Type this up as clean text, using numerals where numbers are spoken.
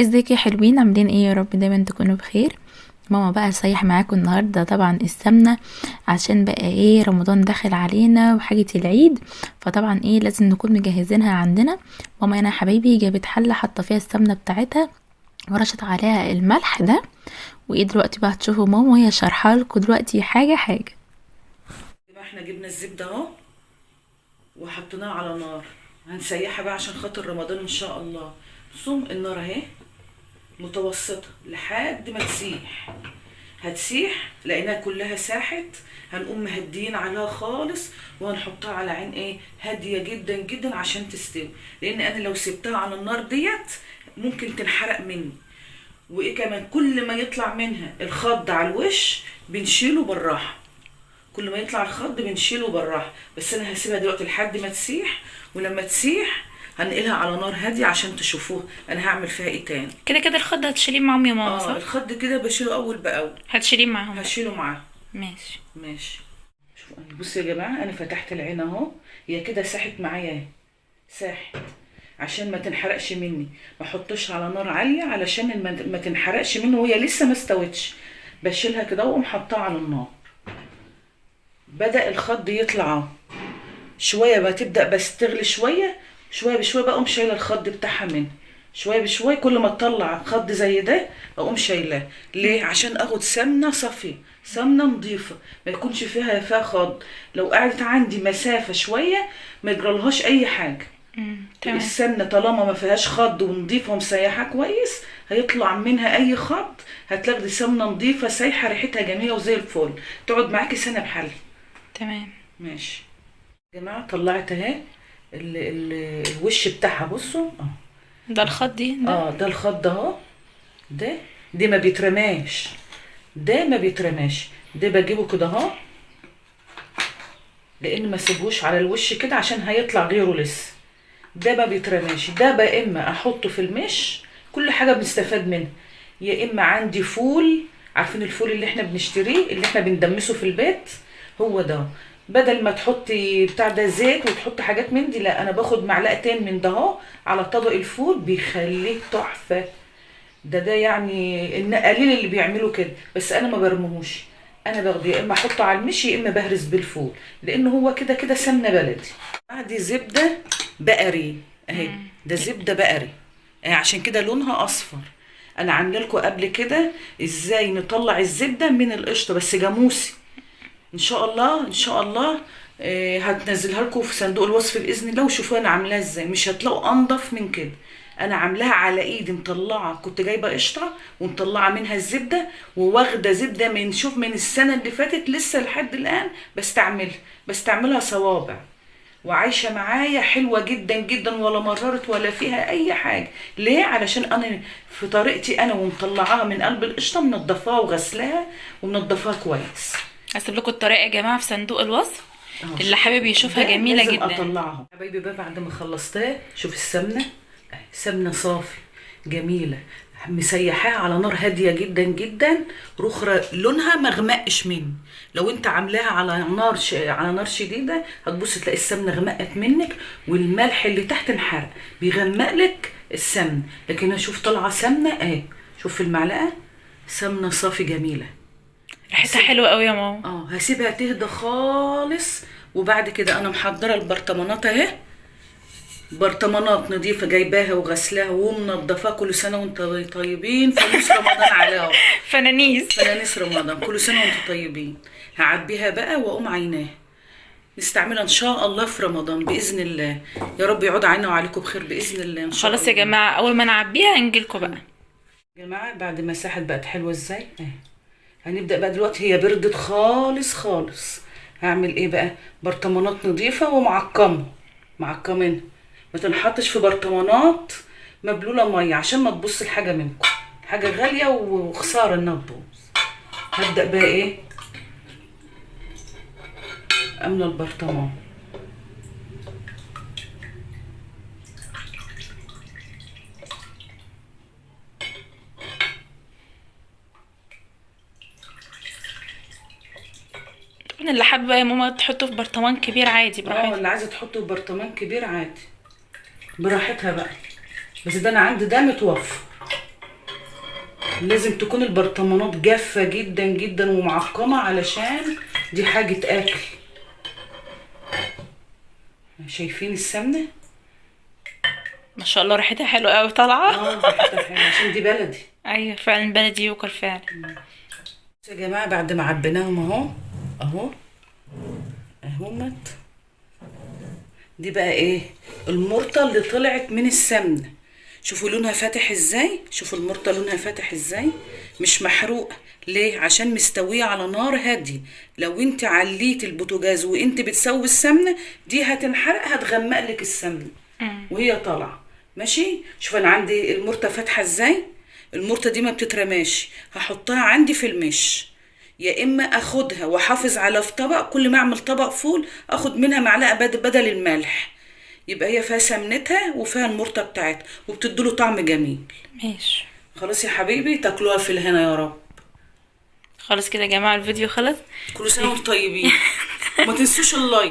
ازيك يا حلوين؟ عاملين ايه؟ يا رب دايما تكونوا بخير. ماما بقى صيح معاكم النهارده طبعا السمنه، عشان بقى ايه رمضان داخل علينا وحاجه العيد، فطبعا ايه لازم نكون مجهزينها عندنا. ماما انا حبايبي جابت حله حاطه فيها السمنه بتاعتها ورشت عليها الملح ده. وايه دلوقتي بقى هتشوفوا ماما وهي شارحه لكم دلوقتي حاجه حاجه. يبقى احنا جبنا الزبدة اهو وحطيناها على نار. هنسيحها بقى عشان خاطر رمضان ان شاء الله. صوم النار اهي متوسطة لحد ما تسيح. هتسيح لقيناها كلها ساحت، هنقوم مهديين عليها خالص وهنحطها على عين ايه هادية جدا جدا عشان تستوي، لان انا لو سبتها على النار ديت ممكن تنحرق مني. وايه كمان، كل ما يطلع منها الخض على الوش بنشيله بالراحة. كل ما يطلع الخض بنشيله بالراحه. بس انا هسيبها دلوقتي لحد ما تسيح، ولما تسيح هنقلها على نار هاديه عشان تشوفوه انا هعمل فيها ايه تاني. كده كده الخض هتشيليه معاهم يا ماما صح؟ الخض كده بشيله اول باول. هتشيليه معاهم بقى. هشيله معاه. ماشي. ماشي. شوفوا بصوا يا جماعه، انا فتحت العين اهو، هي كده ساحت معايا اهي. ساحت عشان ما تنحرقش مني. ما احطش على نار عاليه علشان ما تنحرقش مني وهي لسه ما استوتش. بشيلها كده واقوم حطها على النار. بدأ الخض يطلع شويه بقى، تبدا بس تغلي شويه شويه بشويه بقى، اقوم شايله الخض بتاعها منها شويه بشويه. كل ما تطلع خض زي ده اقوم شايلاه. ليه؟ عشان اخد سمنه صافيه، سمنه نظيفه ما يكونش فيها خض. لو قعدت عندي مسافه شويه ما يجرالهاش اي حاجه. تمام. السمنه طالما ما فيهاش خض ونضيفه ومسيحه كويس هيطلع منها اي خض. هتلاقي سمنه نظيفه سايحه ريحتها جميله وزي الفل، تقعد معاكي سنه بحل. تمام. ماشي يا جماعه، طلعت اهي الوش بتاعها. بصوا ده الخض دي ده. ده الخض اهو. ده ده ما بيترماش، ده ما بيترماش. ده بجيبه كده اهو، لان ما سيبهوش على الوش كده عشان هيطلع غيره لسه. ده ما بيترماش. ده بقى اما احطه في المش، كل حاجه بنستفاد منها. يا اما عندي فول، عارفين الفول اللي احنا بنشتريه اللي احنا بندمسه في البيت، هو ده. بدل ما تحطي بتاع ده زيت وتحطي حاجات من دي، لا انا باخد معلقتين من ده اهو على طبق الفول بيخليه تحفه. ده يعني قليل اللي بيعملوا كده، بس انا ما برموهوش. انا باخده يا اما احطه على المشي يا اما بهرس بالفول، لان هو كده كده سمنه بلدي. دي زبده بقري اهي. ده زبده بقري عشان كده لونها اصفر. انا عامله لكم قبل كده ازاي نطلع الزبده من القشطه بس جاموسي. ان شاء الله ان شاء الله هتنزلها لكم في صندوق الوصف باذن الله، وشوفوا انا عاملاها ازاي. مش هتلاقوا انضف من كده. انا عاملاها على ايدي مطلعه، كنت جايبه قشطه ومطلعه منها الزبده، وواخده زبده من السنه اللي فاتت لسه لحد الان بستعملها صوابع، وعايشه معايا حلوه جدا جدا، ولا مررت ولا فيها اي حاجه. ليه؟ علشان انا في طريقتي انا ومطلعاها من قلب القشطه، منضفاها وغسلاها ومنضفاها كويس. هسيب لكم الطريقه يا جماعه في صندوق الوصف، اهو. اللي حابب يشوفها جميله لازم جدا. اطلعها حبايبي بقى بعد ما خلصتها. شوف السمنه، سمنه صافي جميله، مسيحاها على نار هاديه جدا جدا، رخرة لونها مغمقش مني. لو انت عاملاها على على نار شديده هتبص تلاقي السمنه غمقت منك، والملح اللي تحت انحرق بيغمق لك السمنه. لكن انا شوف طالعه سمنه اهي، شوف في المعلقه سمنه صافي جميله. ريحتها حلوه قوي يا ماما. هسيبها تهدى خالص. وبعد كده انا محضره البرطمانات اهي، برطمانات نظيفه جايباها وغسلاها ومنضفاها. كل سنه وانتم طيبين، فانوس رمضان عليها. فنانيس رمضان، كل سنه وانتم طيبين. هعبيها بقى واقوم عيناها، نستعملها ان شاء الله في رمضان باذن الله. يا رب يعود علينا وعليكم بخير باذن الله ان شاء الله. خلاص يا جماعه، اول ما نعبيها نجيلكوا بقى. يا جماعه بعد ما ساحت بقت حلوه ازاي اهي. هنبدا بقى دلوقتي، هي بردت خالص خالص. هعمل ايه بقى؟ برطمانات نظيفه معقمين. ما تنحطش في برطمانات مبلوله ميه عشان ما تبص الحاجه منكم، حاجه غاليه وخساره انها تبوظ. هبدا بقى ايه، املى البرطمان. اللي حابه يا ماما تحطه في برطمان كبير عادي براحتها. اللي عايزه تحطه في برطمان كبير عادي براحتها بقى، بس ده انا عندي ده متوفر. لازم تكون البرطمانات جافة جدا جدا ومعقمة علشان دي حاجة اكل. شايفين السمنة؟ ما شاء الله ريحتها حلوه قوي طالعه. ريحتها حلوة عشان دي بلدي. ايوه فعلا بلدي يوكل فعلا. يا جماعة بعد ما عبيناهم اهو اهومت. دي بقى ايه؟ المرطة اللي طلعت من السمنة. شوفوا لونها فاتح ازاي، شوفوا المرطة لونها فاتح ازاي، مش محروق. ليه؟ عشان مستوية على نار هادية. لو انت عليت البوتاجاز وانت بتسوي السمنة دي هتنحرق، هتغمق لك السمنة وهي طالعة. ماشي؟ شوف انا عندي المرطة فاتحة ازاي. المرطة دي ما بتترماش، هحطها عندي في المش، يا اما اخدها واحافظ على في طبق، كل ما اعمل طبق فول اخد منها معلقة بدل الملح، يبقى هي فيها سمنتها وفيها المرطة بتاعتها وبتديله طعم جميل. ماشي خلاص يا حبيبي، تاكلوها في الهنا يا رب. خلاص كده يا جماعه الفيديو خلص. كل سنة وانتم طيبين. وما تنسوش اللايك.